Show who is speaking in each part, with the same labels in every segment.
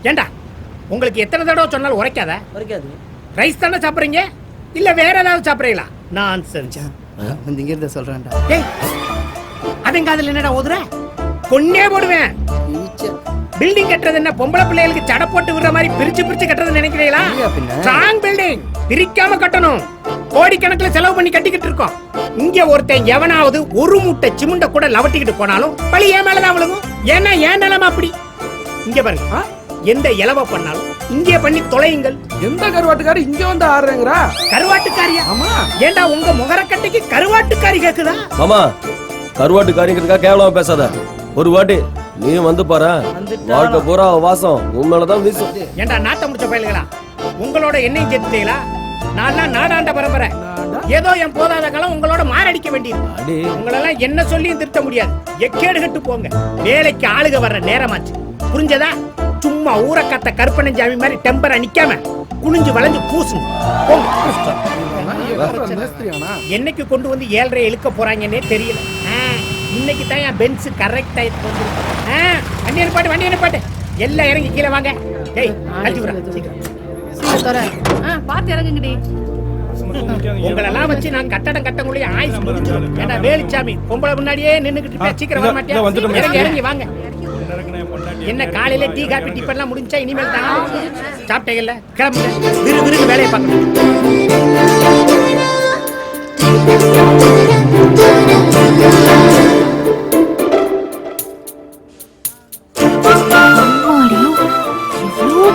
Speaker 1: ஏண்டா உங்களுக்கு எத்தனை தடவை சொன்னாலும் உரைக்காத?
Speaker 2: உரைக்காது.
Speaker 1: ரைஸ் தானே சாப்பிட்றீங்க இல்ல வேற ஏதாவது சாப்பிட்றீங்களா? நான்
Speaker 3: வந்து இங்க இருந்த சொல்றேன்டா.
Speaker 1: ஏய் அதங்க அதுல என்னடா ஓதுற? கொன்னே போடுவேன். பில்டிங் கட்டுறது என்ன பொம்பளை பிள்ளைகளுக்கு சடை போட்டு விடுற மாதிரி பிரிச்சு பிரிச்சு கட்டுறது நினைக்கிறீங்களா? ஸ்ட்ராங் பில்டிங் பிரிக்காம கட்டணும். கோடிக்கணக்கில் செலவு பண்ணி கட்டிக்கிட்டு இருக்கோம். இங்க ஒருத்தன் எவனாவது ஒரு மூட்டை சிமுண்ட கூட லவட்டிக்கிட்டு போனாலும் பழி ஏன் மேலதான் விழுகும். ஏன்னா ஏன் நிலைமை அப்படி. இங்க பாருங்க, எந்த இலவ பண்ணாலும் இங்கே பண்ணி தொலையுங்கள்.
Speaker 4: எந்த கருவாட்டுக்காரி இங்க வந்து ஆடுறேங்கறா?
Speaker 1: கருவாட்டுக்காரியா? ஆமா. ஏண்டா உங்க முகரக்கட்டைக்கு கருவாட்டுக்காரி கேக்குதா?
Speaker 5: மாமா கருவாட்டுக்காரிங்கிறதுக்காக கேவலமா பேசாத. ஒரு வாட்டி நீ வந்து பாரு, வாழ்க்கை பூரா வாசம் உன் மேலதான் வீசும்.
Speaker 1: ஏண்டா நாட்ட முடிச்ச பயல்களா, உங்களோட என்னையும் சேர்த்துட்டீங்களா? நான் நாடாண்ட பரம்பரை. ஏதோ என் போதாத காலம் உங்களோட மாரடிக்க வேண்டியது. உங்களெல்லாம் என்ன சொல்லியும் திருத்த முடியாது. எக்கேடு கட்டு போங்க. வேலைக்கு ஆளுக வர்ற நேரமாச்சு, புரிஞ்சதா? சும்மா ஊரக்கத்த கற்பனஞ்சாமி மாதிரி டெம்பரா நிக்காம குனிஞ்சு வளைஞ்சு பூசுங்க. என்னைக்கு கொண்டு வந்து 7:30 இழுக்க போறாங்கன்னே தெரியல. இன்னைக்கு தான் என் பென்ஸ் கரெக்ட் டைம் வந்து. வண்டி நிப்பாட்டு எல்லாம் இறங்கி கீழே வாங்க. ஏய் கட்டி விடுறா சீக்கிரம்.
Speaker 6: பாத்து இறங்குங்கடி.
Speaker 1: உங்களெல்லாம் வச்சு நான் கட்டடம் கட்டக்கூடிய ஆயுசு முடிஞ்சிடும். ஏன்னா வேலுச்சாமி பொம்பளை முன்னாடியே நின்னுக்கிட்டு சீக்கிரம் வர மாட்டேன். இறங்கி வாங்க. என்ன காலையில டீ காபி டிஃபன் எல்லாம் முடிஞ்சா இனிமேல் தானா? சாப்பிட்டீங்கல்ல, கிளம்புங்க. விறுவிறு வேலையை பார்க்கணும்.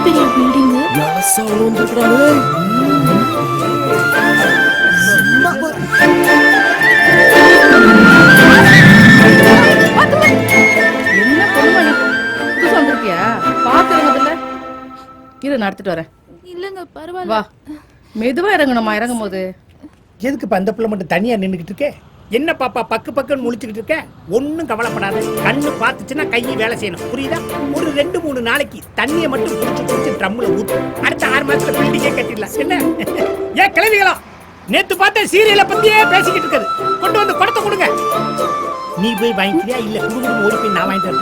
Speaker 6: பெரிய பில்டிங் நடத்திட்டு வரேன். இல்லங்க பரவாயில்ல. வா மெதுவா இறங்கணுமா? இறங்கும் போது
Speaker 1: எதுக்கு அந்த பிள்ளை மட்டும் தனியா நின்னுக்கிட்டு இருக்கே? என்ன பாப்பா பக்கு பக்குன்னு முழிச்சுக்கிட்டு இருக்க? ஒன்னும் கவலைப்படாத. கண்ணு பார்த்துச்சுன்னா கையை வேலை செய்யணும், புரியுதா? ஒரு 2-3 நாளைக்கு தண்ணியை மட்டும் குடிச்சு ட்ரம்ல ஊத்து. அடுத்த 6 மாசத்துல பில்டிங்கே கட்டிடலாம். என்ன ஏன் கிளவிகளா? நேத்து பார்த்த சீரியலை பத்தியே பேசிக்கிட்டு இருக்குது. கொண்டு வந்து படத்தை கொடுங்க. நீ போய் வாங்கிக்கிறியா இல்ல குடும்பம் ஓடி போய் நான் வாங்கிக்கிறேன்?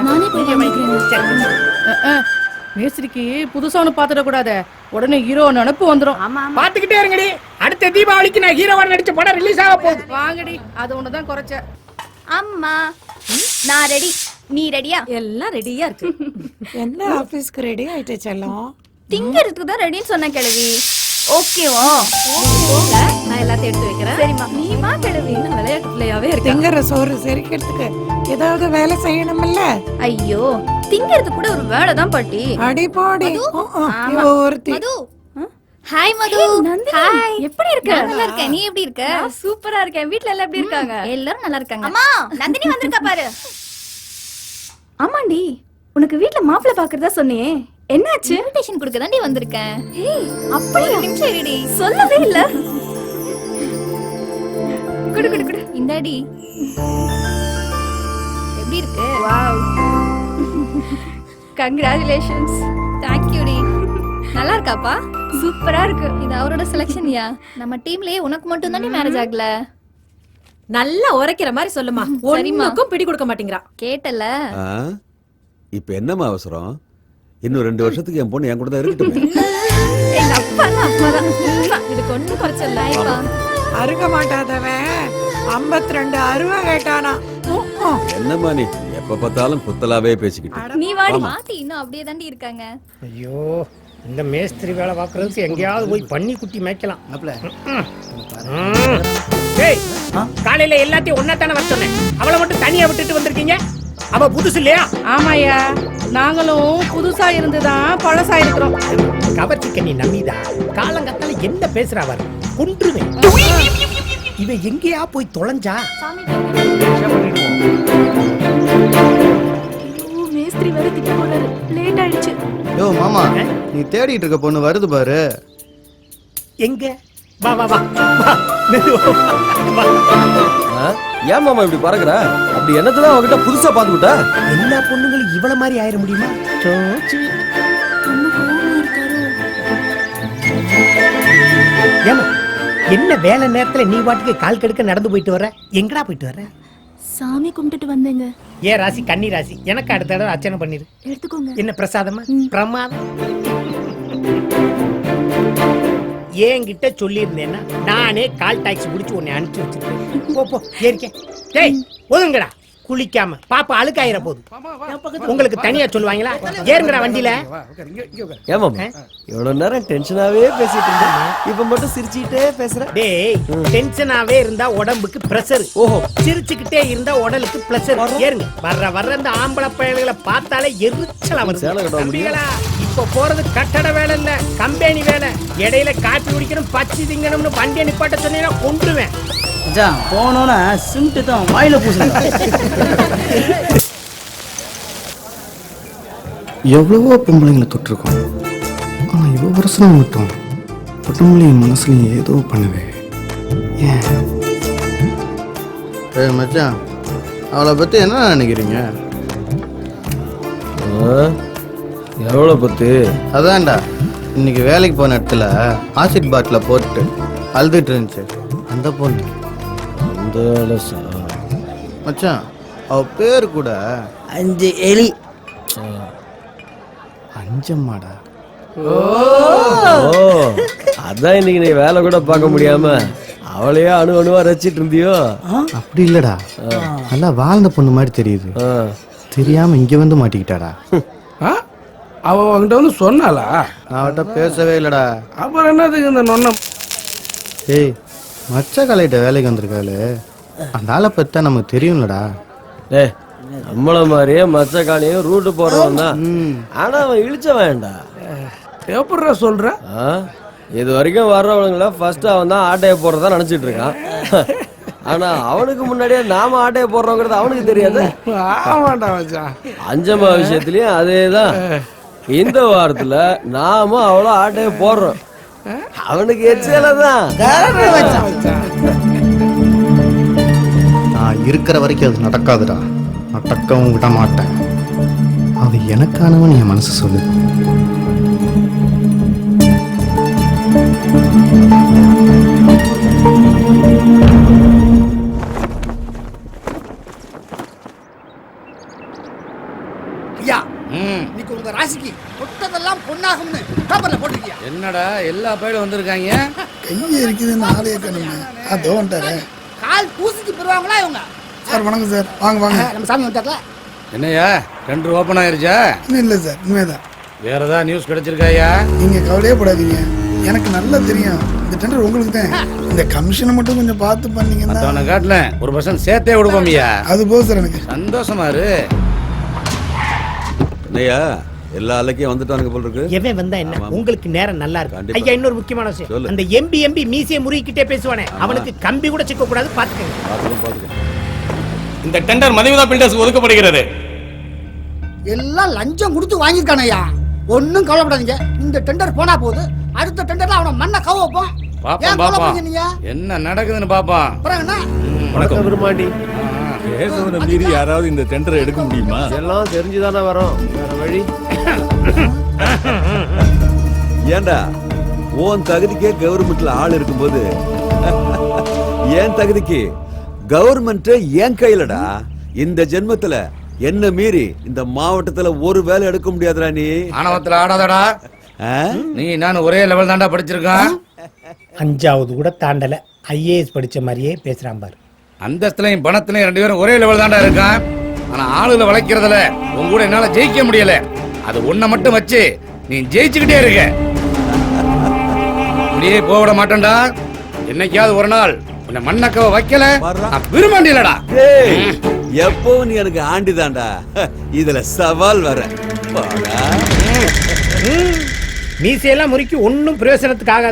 Speaker 6: மேஸ்திரிக்கு புதுசா ஒண்ணு பாத்துட கூடாது. உடனே ஹீரோ நினைப்பு வந்துரும்.
Speaker 1: பாத்துக்கிட்டே இருங்கடி. அடுத்த தீபாவளிக்கு நான் ஹீரோவா நடிச்ச படம் ரிலீஸ் ஆக போகுது.
Speaker 6: வாங்கடி, அது ஒண்ணுதான் குறைச்ச.
Speaker 7: அம்மா நான் ரெடி, நீ ரெடியா?
Speaker 8: எல்லாம் ரெடியா இருக்கு.
Speaker 9: என்ன ஆபீஸ்க்கு ரெடி ஆயிட்டே செல்லம்?
Speaker 7: திங்கிறதுக்கு தான் ரெடின்னு சொன்ன கிழவி. ஓகேவா?
Speaker 8: நான் எல்லாத்தையும் எடுத்து வைக்கிறேன்.
Speaker 7: சரிம்மா. நீமா கிழவி
Speaker 8: இன்னும் விளையாட்டு பிள்ளையாவே இருக்கு.
Speaker 9: திங்கற சோறு செரிக்கிறதுக்கு ஏதாவது வேலை செய்யணும்ல?
Speaker 7: ஐயோ, திங்கிறதுக்கு கூட ஒரு வேலை தான் பாட்டி.
Speaker 9: அடி போடி. ஒருத்தி.
Speaker 7: மது. ஹாய் மது. ஹாய். எப்படி இருக்க? நல்லா இருக்கேன். நீ எப்படி இருக்க?
Speaker 8: சூப்பரா இருக்கேன். வீட்ல எல்லாம் எப்படி இருக்காங்க?
Speaker 7: எல்லாரும் நல்லா இருக்காங்க. அம்மா நந்தினி வந்திருக்கா பாரு. ஆமாண்டி, உனக்கு வீட்ல மாப்பிள்ளை பாக்குறதா சொன்னியே, என்னாச்சு? இன்விடேஷன் கொடுக்க தாண்டி வந்திருக்கேன். ஏய் அப்படியே நிமிஷம் இருடி, சொல்லவே இல்ல. குடு குடு குடு. இந்தாடி. எப்படி இருக்கு? வாவ். கங்க்ராச்சுலேஷன்ஸ். Thank you டி. நல்லா இருக்காப்பா? சூப்பரா இருக்கு. இது அவரோட செலக்ஷன்யா. நம்ம டீம்லயே உனக்கு மட்டும் தானே மேரேஜ் ஆகல.
Speaker 8: நல்லா உரைக்கிற மாதிரி சொல்லுமா. ஒண்ணுக்கும் பிடி கொடுக்க மாட்டேங்கறா.
Speaker 7: கேட்டல.
Speaker 10: இப்போ என்னமா அவசரம்? இன்னும் 2 வருஷத்துக்கு என் பொண்ணு என் கூட தான் இருக்கட்டும்.
Speaker 7: எங்க அப்பா அம்மாதான். இது கொண்டு குறைச்சல்ல.
Speaker 9: அருக மாட்டாதவன் 52 அருவா கேட்டானா?
Speaker 10: என்னம்மா நீ எப்ப பார்த்தாலும் குத்தலாவே பேசிக்கிட்டு.
Speaker 7: நீ வாடி. மாத்தி இன்னும் அப்படியே தாண்டி இருக்காங்க.
Speaker 1: ஐயோ, இந்த மேஸ்திரி வேலை பார்க்கறதுக்கு எங்கேயாவது போய் பண்ணி குட்டி மேய்க்கலாம். ஏய், காலையில எல்லாத்தையும் ஒன்னாத்தானே வர சொன்னேன். அவளை மட்டும் தனியா விட்டுட்டு வந்திருக்கீங்க. அவ புதுசு இல்லையா?
Speaker 6: ஆமாயா, நாங்களும் புதுசா இருந்துதான் பழசா இருக்கிறோம்.
Speaker 1: கவர்ச்சிக்க நீ நம்பிதா? காலங்கத்தால என்ன பேசுறா பாரு, கொன்றுவேன். இவ எங்கேயா போய் தொலைஞ்சா?
Speaker 7: மேஸ்திரி வேற திட்ட போறாரு. லேட் ஆயிடுச்சு.
Speaker 3: யோ மாமா, நீ தேடிட்டு இருக்க பொண்ணு வருது பாரு.
Speaker 1: எங்க? வா வா வா.
Speaker 5: ஏன் மாமா இப்படி பறக்குற? அப்படி என்னதான் அவகிட்ட புதுசா பாத்துக்கிட்ட?
Speaker 1: எல்லா பொண்ணுங்களும் இவள மாதிரி ஆயிர முடியுமா? ஏமா, என்ன வேலை நேரத்துல நீ பாட்டுக்கு கால் கெடுக்க நடந்து போயிட்டு வர? எங்கடா போயிட்டு வர?
Speaker 7: சாமி கும்பிட்டுட்டு வந்தேங்க.
Speaker 1: ஏ ராசி கன்னி ராசி எனக்கு அடுத்த தடவை அர்ச்சனை பண்ணிரு.
Speaker 7: எடுத்துக்கோங்க.
Speaker 1: என்ன பிரசாதமா? பிரமாதம். என்கிட்ட சொல்லியிருந்தேன்னா நானே கால் டாக்ஸி பிடிச்சி உன்னை அனுப்பிச்சு வச்சிருக்கேன். போ ஏறிக்க. டேய் ஒதுங்கடா, குளிக்காம பாப்பா அழுக்காயிர போகுது. உங்களுக்கு தனியா சொல்லுவாங்களா? ஏறுங்கடா வண்டியில.
Speaker 5: ஏமாமா இவ்வளவு நேரம் டென்ஷனாவே பேசிட்டு இருந்தேன், இப்ப மட்டும் சிரிச்சுக்கிட்டே பேசுற.
Speaker 1: டேய் டென்ஷனாவே இருந்தா உடம்புக்கு பிரஷர்.
Speaker 5: ஓஹோ.
Speaker 1: சிரிச்சுக்கிட்டே இருந்தா உடலுக்கு பிரஷர். ஏறுங்க. வர்ற இந்த ஆம்பளை பயல்களை பார்த்தாலே எரிச்சலா வருது.
Speaker 5: சேலை கட்ட முடியும்.
Speaker 1: தம்பிகளா, இப்ப போறது கட்டட வேலை இல்ல, கம்பெனி வேலை. இடையில காப்பி குடிக்கணும், பச்சி திங்கணும்னு வண்டியை நிப்பாட்ட சொன்னீங்கன்னா கொண்டுருவேன்.
Speaker 2: போனோன்னா சிமெண்ட் தான் வாயில பூசுங்க.
Speaker 3: எவ்வளவோ பொம்பளைங்களை தொட்டிருக்கோம், ஆனா இவ்வளோ வருஷம் மட்டும் பொட்டம்பளையும் மனசுலையும் ஏதோ பண்ணுவேன். ஏன் மச்சான், அவளை பத்தி என்ன நினைக்கிறீங்க?
Speaker 5: எவ்வளவு பத்து?
Speaker 3: அதான்டா, இன்னைக்கு வேலைக்கு போன இடத்துல ஆசிட் பாட்டில போட்டு அழுதுட்டு இருந்துச்சு அந்த பொண்ணு.
Speaker 5: அந்த
Speaker 3: மச்சான், அவ பேரு கூட
Speaker 2: 5 எலி.
Speaker 3: அஞ்சம்மாடா.
Speaker 5: ஓ, அதான் இன்னைக்கு நீ வேலை கூட பார்க்க முடியாம அவளையே அணுவா ரசிச்சிட்டு இருந்தியோ?
Speaker 3: அப்படி இல்லடா, நல்லா வாழ்ந்த பொண்ணு மாதிரி தெரியுது. தெரியாம இங்க வந்து மாட்டிக்கிட்டாடா.
Speaker 4: அவ அவங்கிட்ட வந்து சொன்னாளா?
Speaker 3: நான் அவட்ட பேசவே இல்லடா.
Speaker 4: அப்புறம் என்னதுக்கு இந்த நொன்னம்?
Speaker 3: ஏய், மச்ச கலையிட்ட வேலைக்கு வந்திருக்காளு, அந்த ஆளை பத்தி தான் நமக்கு தெரியும்லடா.
Speaker 5: டே, நம்மள மாதிரியே மச்ச காலையும் ரூட்டு போறவன் தான். ஆனா அவன் இழிச்ச வேண்டா.
Speaker 4: எப்படிடா சொல்ற?
Speaker 5: இது வரைக்கும் வர்றவனுங்கள ஃபர்ஸ்ட் அவன் தான் ஆட்டைய போடுறதா நினைச்சிட்டு இருக்கான். ஆனா அவனுக்கு முன்னாடியே நாம ஆட்டைய போடுறோங்கிறது அவனுக்கு தெரியாது.
Speaker 4: ஆமாண்டா மச்சான்.
Speaker 5: அஞ்சம்மா விஷயத்திலயும் அதேதான். இந்த வாரத்துல நாம அவ்வளோ ஆட்டைய போடுறோம், அவனுக்கு எச்சலதான்.
Speaker 3: நான் இருக்கிற வரைக்கும் அது நடக்காதுடா, நடக்கவும் விட மாட்டேன். அது எனக்கானவன் என் மனசு சொல்லு.
Speaker 1: ஐயா, இன்னைக்கு உங்க ராசிக்கு தொட்டதெல்லாம் பொன்னாகும்னு பேப்பர்ல போட்டிருக்கியா?
Speaker 4: என்னடா எல்லா பையிலும் வந்திருக்காங்க?
Speaker 11: கையே இருக்குதுன்னு ஆலய கண்ணுங்க. அதோ வந்துட்டாரு.
Speaker 1: கால் பூசிக்கு பெறுவாங்களா இவங்க?
Speaker 11: சார் வணக்கம் சார், வாங்க வாங்க.
Speaker 1: நம்ம சாமி வந்துட்டாங்களா?
Speaker 4: என்னையா டெண்டர் ஓபன் ஆயிருச்சா?
Speaker 11: இன்னும் இல்லை சார், இனிமேதான்.
Speaker 4: வேற ஏதாவது நியூஸ் கிடைச்சிருக்காயா?
Speaker 11: நீங்க கவலையே படாதீங்க, எனக்கு நல்லா தெரியும் இந்த டெண்டர் உங்களுக்கு தான். இந்த கமிஷனை மட்டும் கொஞ்சம் பார்த்து பண்ணீங்கன்னா.
Speaker 4: மத்தவனை காட்டல 1% சேர்த்தே விடுவோம்யா.
Speaker 11: அது போதும் சார், எனக்கு
Speaker 4: சந்தோஷமா இரு.
Speaker 10: என்னையா எல்லா அலைக்கும் வந்துட்டானுங்க போல இருக்கு.
Speaker 1: எவன் வந்தா என்ன, உங்களுக்கு நேரம் நல்லா இருக்கு.
Speaker 10: கண்டிப்பா.
Speaker 1: ஐயா, இன்னொரு முக்கியமான விஷயம்,
Speaker 10: சொல்லு.
Speaker 1: அந்த எம்பி மீசிய முறிக்கிட்டே பேசுவானே, அவனுக்கு கம்பி கூட சிக்க கூடாது, பாத்துக்கங்க.
Speaker 10: பாத்துக்கோ.
Speaker 12: இந்த டெண்டர் மதிமுதா பில்டர்ஸ் ஒதுக்கப்படுகிறது.
Speaker 1: எல்லாம் லஞ்சம் கொடுத்து வாங்கிருக்கானயா. ஒன்னும் கவலைப்படாதீங்க, இந்த டெண்டர் போனா போகுது, அடுத்த டெண்டர்ல அவன மண்ணை கவ வைப்போம்.
Speaker 4: பாப்போம் பாப்போம் என்ன நடக்குதுன்னு பாப்போம்.
Speaker 5: வணக்கம் பெருமாண்டி.
Speaker 12: பேசுவதை மீறி யாராவது இந்த டெண்டரை எடுக்க முடியுமா?
Speaker 5: எல்லாம் தெரிஞ்சுதானே வரோம், வேற வழி.
Speaker 10: ஏண்டா உன் தகுதிக்கே கவர்மெண்ட்ல ஆள் இருக்கும்போது ஏன் தகுதிக்கு கவர்மெண்ட் ஏன் கையிலடா? இந்த ஜென்மத்துல என்ன மீறி இந்த மாவட்டத்துல ஒரு வேலை எடுக்க முடியாதுடா. நீ
Speaker 4: ஆணவத்துல ஆடாதடா. நீ நான் ஒரே லெவல் தாண்டா படிச்சிருக்கான்.
Speaker 1: 5வது கூட தாண்டல, ஐஏஎஸ் படிச்ச மாதிரியே பேசுறான் பாரு.
Speaker 4: அந்தஸ்துலையும் பணத்திலையும் 2 பேரும் ஒரே லெவல் தாண்டா இருக்கான். ஆனா ஆளுல வளைக்கிறதுல உங்க கூட என்னால ஜெயிக்க முடியல. அது ஒன்ன மட்டும் வச்சு நீ ஜெயிச்சுக்கிட்டே இருக்க. இப்படியே போவிட மாட்டேன்டா. என்னைக்காவது ஒரு நாள் உன்னை மண்ணக்கவ வைக்கல விரும்பாண்டிலடா.
Speaker 10: எப்பவும் நீ எனக்கு ஆண்டிதான்டா, இதுல சவால் வர.
Speaker 1: மீசையெல்லாம் முறுக்கி ஒன்னும் பிரயோசனத்துக்காக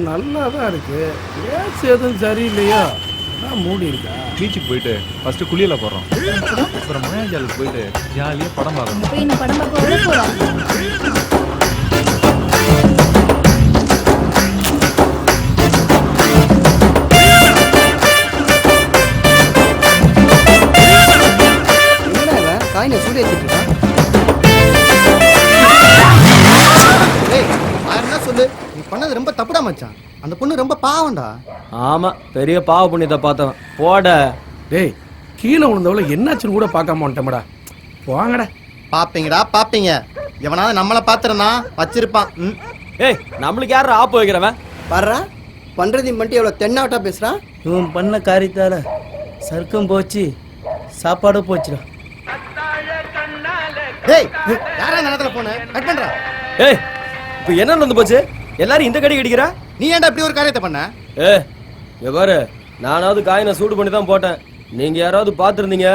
Speaker 4: நல்லாதான் இருக்கு. எதுவும் சரியில்லையோ மூடி இருக்கா?
Speaker 12: பீச்சுக்கு போயிட்டு ஃபர்ஸ்ட் குளியல போடுறோம், அப்புறம் மயாஜாலுக்கு போயிட்டு ஜாலியா படம் பார்க்கணும்.
Speaker 7: போய் இந்த படம் பார்க்க உள்ள போறோம்.
Speaker 3: காயினை சூடு ஏற்றிட்டு இருக்கான். ஏய், நான் என்ன சொல்லு, நீ பண்ணது ரொம்ப தப்புடா மச்சான் அந்த பொண்ணு ரொம்ப பாவம்டா.
Speaker 5: ஆமா, பெரிய பாவ புண்ணியத்தை பார்த்தவன். போட.
Speaker 1: டேய், கீழே விழுந்தவள என்னாச்சுன்னு கூட பார்க்காம வந்துட்டோம்டா. போங்கடா.
Speaker 3: பாப்பீங்கடா பாப்பீங்க. எவனாவது நம்மளை பார்த்துருந்தா வச்சிருப்பான்.
Speaker 5: ஏய், நம்மளுக்கு யாரும் ஆப்பு வைக்கிறவன்?
Speaker 2: வர்றா பண்றதையும் பண்ணிட்டு எவ்வளோ தென்னாவட்டா பேசுறான். இவன் பண்ண காரியத்தால சர்க்கம் போச்சு, சாப்பாடும் போச்சுடா.
Speaker 3: டேய் யாரா இந்த நேரத்துல போன கட் பண்றா.
Speaker 5: ஏய், இப்போ என்ன நடந்து போச்சு? எல்லாரும் இந்த கடி அடிக்கிறா.
Speaker 3: நீ ஏன்டா இப்படி ஒரு காரியத்தை பண்ண?
Speaker 5: இங்க பாரு, நானாவது காயினை சூடு பண்ணி தான் போட்டேன். நீங்க யாராவது பார்த்துருந்தீங்க?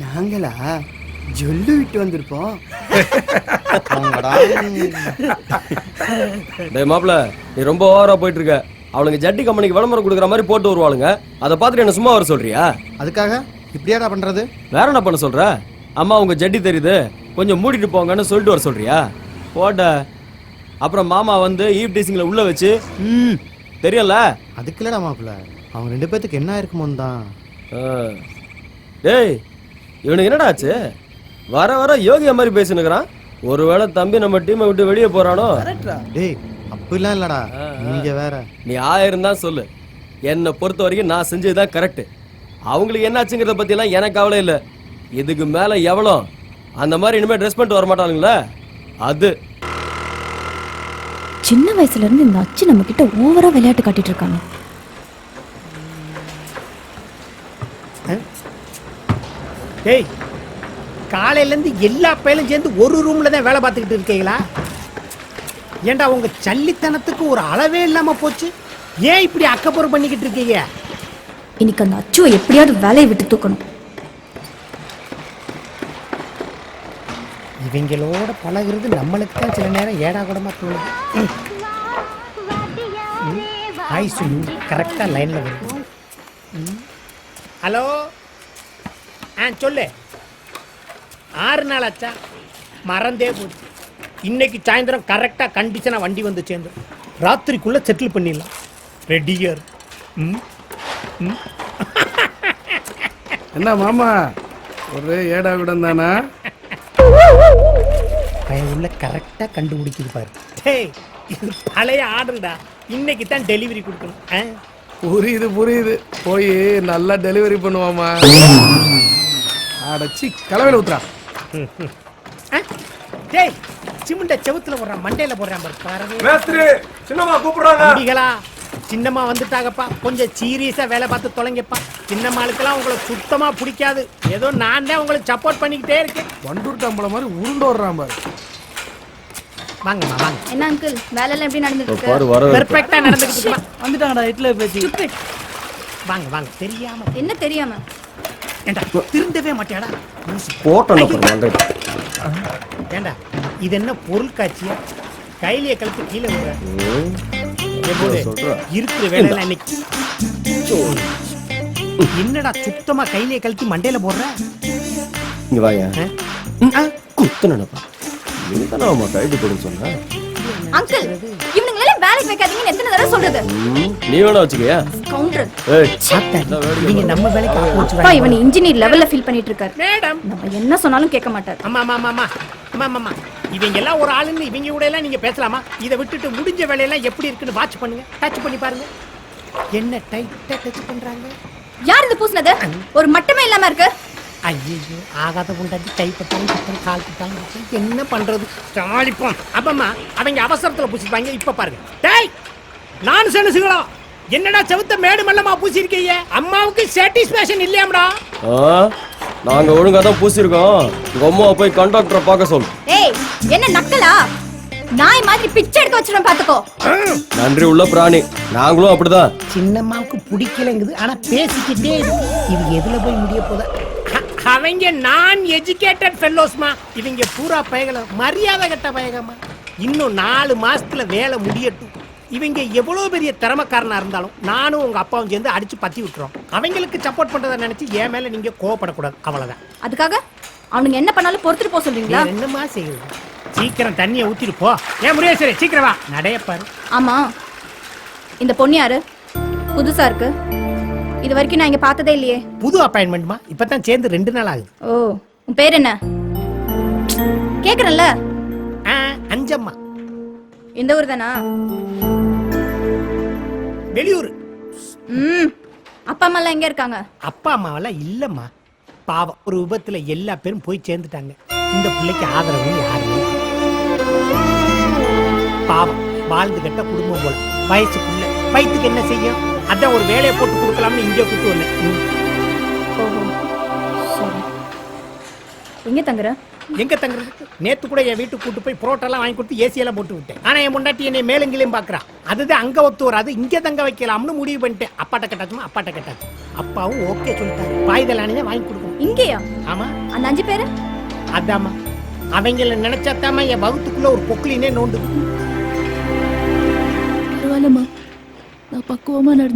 Speaker 2: நாங்களா ஜொல்லு விட்டு வந்திருப்போம்.
Speaker 5: டேய் மாப்ள, நீ ரொம்ப ஓவரா போயிட்டு இருக்க. அவளுங்க ஜட்டி கம்பெனிக்கு விளம்பரம் கொடுக்குற மாதிரி போட்டு வருவாளுங்க. அதை பார்த்துட்டு என்ன சும்மா வர சொல்றியா?
Speaker 3: அதுக்காக இப்படியாடா பண்றது?
Speaker 5: வேற என்ன பண்ண சொல்ற? அம்மா உங்க ஜட்டி தெரியுது, கொஞ்சம் மூடிட்டு போங்கன்னு சொல்லிட்டு வர சொல்றியா? போட்ட. அப்புறம் மாமா வந்து ஈவ் டீசிங்ல உள்ள வச்சு தெரியல.
Speaker 3: அதுக்கு இல்லடா மாப்பிள்ள, அவங்க 2 பேத்துக்கு என்ன இருக்குமோன்னு தான்.
Speaker 5: டேய், இவனுக்கு என்னடா ஆச்சு? வர வர யோகியா மாதிரி பேசினுக்கிறான். ஒருவேளை தம்பி நம்ம டீமை விட்டு வெளியே போறானோ?
Speaker 3: டேய் அப்படிலாம் இல்லடா, நீங்க வேற.
Speaker 5: நீ 1000 தான் சொல்லு, என்னை பொறுத்த வரைக்கும் நான் செஞ்சதுதான் கரெக்ட். அவங்களுக்கு என்னாச்சுங்கிறத பத்தி எல்லாம் எனக்கு கவலை இல்லை. இதுக்கு மேல எவ்வளோ அந்த மாதிரி இனிமே ட்ரெஸ் பண்ணிட்டு வர மாட்டானுங்களே அது.
Speaker 7: சின்ன வயசுல இருந்து இந்த அச்சு நம்ம கிட்ட ஓவரா விளையாட்டு காட்டிட்டு இருக்காங்க.
Speaker 1: டேய், காலையில இருந்து எல்லா பையலும் சேர்ந்து ஒரு ரூம்ல தான் வேலை பார்த்துக்கிட்டு இருக்கீங்களா? ஏண்டா உங்க சல்லித்தனத்துக்கு ஒரு அளவே இல்லாம போச்சு. ஏன் இப்படி அக்கப்புறம் பண்ணிக்கிட்டு இருக்கீங்க?
Speaker 7: இன்னைக்கு அந்த அச்சுவை எப்படியாவது வேலையை விட்டு தூக்கணும்.
Speaker 1: இவங்களோட பழகுறது நம்மளுக்கு தான் சில நேரம் ஏடா கூடமா தோணுது. ஹாய் சுனு, கரெக்டா லைன்ல வருது. ஹலோ, சொல்லு. 6 நாள் ஆச்சா? மறந்தே போச்சு. இன்னைக்கு சாயந்தரம் கரெக்டா கண்டிஷனா வண்டி வந்து சேர்ந்து ராத்திரிக்குள்ள செட்டில் பண்ணிடலாம். ரெடியர்.
Speaker 12: என்ன மாமா, ஒரு ஏடா விடம் தானா?
Speaker 1: பையன் உள்ள கரெக்டா கண்டுபிடிக்குது பாரு. ஹேய், இது பழைய ஆர்டர்டா. இன்னைக்கு தான் டெலிவரி கொடுக்கணும்.
Speaker 12: புரியுது புரியுது, போய் நல்லா டெலிவரி பண்ணுவாமா. அடச்சி கலவையில் ஊத்துறா.
Speaker 1: டேய், சிமெண்ட செவுத்துல போடுறான், மண்டையில போடுறான் பாரு.
Speaker 12: மேஸ்திரி சின்னமா கூப்பிடுறாங்க.
Speaker 1: குடிகளா, சின்னம்மா வந்துட்டாங்கப்பா. கொஞ்சம் சீரியஸா வேலை பார்த்து தொலைங்கப்பா. சின்னம்மாளுக்கெல்லாம் உங்களை சுத்தமா பிடிக்காது. ஏதோ நான் தான் உங்களுக்கு சப்போர்ட் பண்ணிக்கிட்டே இருக்கேன்.
Speaker 12: வண்டூர் டம்பள மாதிரி உருண்டு வர்றான் பாரு.
Speaker 1: வாங்கம்மா வாங்க.
Speaker 7: என்ன அங்கிள், வேலை எல்லாம் எப்படி நடந்துட்டு
Speaker 5: பாரு வர
Speaker 1: பெர்ஃபெக்ட்டா நடந்துக்கிட்டு
Speaker 2: வந்துட்டாங்கடா இட்ல பேசி.
Speaker 1: வாங்க வாங்க. தெரியாம
Speaker 7: என்ன தெரியாம?
Speaker 1: ஏண்டா திருந்தவே மாட்டியாடா?
Speaker 5: போட்டோம்.
Speaker 1: ஏண்டா இது என்ன பொருள் காட்சியா? கையிலேயே கழுத்து கீழே விடுற. இருக்கிற வேலையில இன்னைக்கு என்னடா சுத்தமா கையிலேயே கழுத்தி மண்டையில போடுற?
Speaker 5: இங்க வாங்க. குத்து நினைப்பா. நீதானமா கைது கொடுன்னு சொன்ன.
Speaker 7: அங்கிள், இவனுங்களே வேலைக்கு வைக்காதீங்கன்னு எத்தனை தடவை சொல்றது?
Speaker 5: நீ வேணா வச்சுக்கயா?
Speaker 7: கவுண்டர்.
Speaker 5: ஏய்,
Speaker 1: நீங்க நம்ம வேலைக்கு ஆப்பு வச்சு
Speaker 7: அப்பா இவன் இன்ஜினியர் லெவல்ல ஃபீல் பண்ணிட்டு இருக்காரு.
Speaker 1: மேடம்,
Speaker 7: நம்ம என்ன சொன்னாலும் கேட்க மாட்டார்.
Speaker 1: அம்மா அம்மா அம்மா அம்மா அம்மா, இவங்க எல்லாம் ஒரு ஆளுன்னு இவங்க கூட எல்லாம் நீங்க பேசலாமா? இதை விட்டுட்டு முடிஞ்ச வேலையெல்லாம் எப்படி இருக்குன்னு வாட்ச் பண்ணுங்க, டச் பண்ணி பாருங்க. என்ன டைட்டா டச் பண்றாங்க.
Speaker 7: யார் இது பூசினது? ஒரு மட்டமே இல்லாம இருக்கு.
Speaker 1: ஐயோ, ஆகாத கொண்டாடி கைப்பட்டாலும் கால் பட்டாலும் என்ன பண்றது? சாலிப்போம். அப்பம்மா அவங்க அவசரத்துல பூசிப்பாங்க. இப்ப பாருங்க. டேய், நான் சொன்னசுங்களா, என்னடா செவுத்த மேடு மல்லமா பூசிருக்கீங்க? அம்மாவுக்கு சாட்டிஸ்ஃபேக்ஷன் இல்லையாம்டா?
Speaker 5: நாங்க ஒழுங்கா தான் பூசிருக்கோம். உங்க அம்மாவை போய் கண்டக்டரை பார்க்க சொல்லு.
Speaker 7: ஏய், என்ன நக்கலா? நாய் மாதிரி பிச்சை எடுக்க வச்சிரும் பாத்துக்கோ.
Speaker 5: நன்றி உள்ள பிராணி. நாங்களும் அப்படிதான்.
Speaker 1: சின்னம்மாவுக்கு பிடிக்கலங்குது, ஆனா பேசிக்கிட்டே இருக்கு. இது எதுல போய் முடிய போதா? அவங்க நான் எஜுகேட்டட் ஃபெல்லோஸ்மா. இவங்க பூரா பயகல மரியாதை கட்ட பயகமா. இன்னும் 4 மாசத்துல வேலை முடியட்டும். இவங்க எவ்வளவு பெரிய திறமைக்காரனா இருந்தாலும் நானும் உங்க அப்பாவும் சேர்ந்து அடிச்சு பத்தி விட்டுறோம். அவங்களுக்கு சப்போர்ட் பண்றதை நினைச்சு என் மேல நீங்க கோவப்படக்கூடாது, அவ்வளவுதான்.
Speaker 7: அதுக்காக அவனுங்க என்ன பண்ணாலும் பொறுத்துட்டு போக சொல்றீங்களா?
Speaker 1: என்னமா செய்யுது? சீக்கிரம் தண்ணியை ஊத்திட்டு போ. ஏன் முருகேசரே, சீக்கிரம் வா. நடையப்பாரு.
Speaker 7: ஆமா, இந்த பொண்ணு யாரு? புதுசா இருக்கு. இது வரைக்கும் நான் இங்க பார்த்ததே இல்லையே.
Speaker 1: புது அப்பாயின்மெண்ட்மா. இப்பதான் சேர்ந்து 2 நாள் ஆகுது.
Speaker 7: ஓ, உன் பேர் என்ன? கேக்குறேன்ல.
Speaker 1: அஞ்சம்மா.
Speaker 7: இந்த ஊர் தானா?
Speaker 1: வெளியூர்.
Speaker 7: அப்பா அம்மா எல்லாம் எங்க இருக்காங்க?
Speaker 1: அப்பா அம்மாவெல்லாம் இல்லம்மா, பாவம் ஒரு விபத்துல எல்லா பேரும் போய் சேர்ந்துட்டாங்க. இந்த பிள்ளைக்கு ஆதரவு யாருமே. பாவம் வாழ்ந்து கட்ட குடும்பம் போல, வயசுக்குள்ள வயிற்றுக்கு என்ன செய்யும், அதான் ஒரு வேலையை போட்டு கொடுக்கலாம்னு இங்கே கூட்டு வந்தேன்.
Speaker 7: ஓஹோ சரி. எங்க தங்குற?
Speaker 1: எங்க தங்குறது? நேத்து கூட என் வீட்டுக்கு கூட்டு போய் புரோட்டெல்லாம் வாங்கி கொடுத்து ஏசி எல்லாம் போட்டு விட்டேன். ஆனா என் முண்டாட்டி என்னை மேலங்கிலையும் பாக்குறா. அதுதான் அங்க ஒத்து வராது, இங்க தங்க வைக்கலாம்னு முடிவு பண்ணிட்டேன். அப்பாட்ட கட்டாச்சுமா அப்பாட்ட கட்டாச்சு. அப்பாவும் ஓகே சொல்லிட்டாரு. பாய்தலானே வாங்கி கொடுக்கணும்.
Speaker 7: இங்கேயா?
Speaker 1: ஆமா.
Speaker 7: அந்த 5 பேரு?
Speaker 1: அதாம்மா, அவங்கள நினைச்சாத்தாமா என் வகுத்துக்குள்ள ஒரு பொக்லினே நோண்டுது.
Speaker 6: பரவாயில்லம்மா, நான் பக்குவமா நடந்து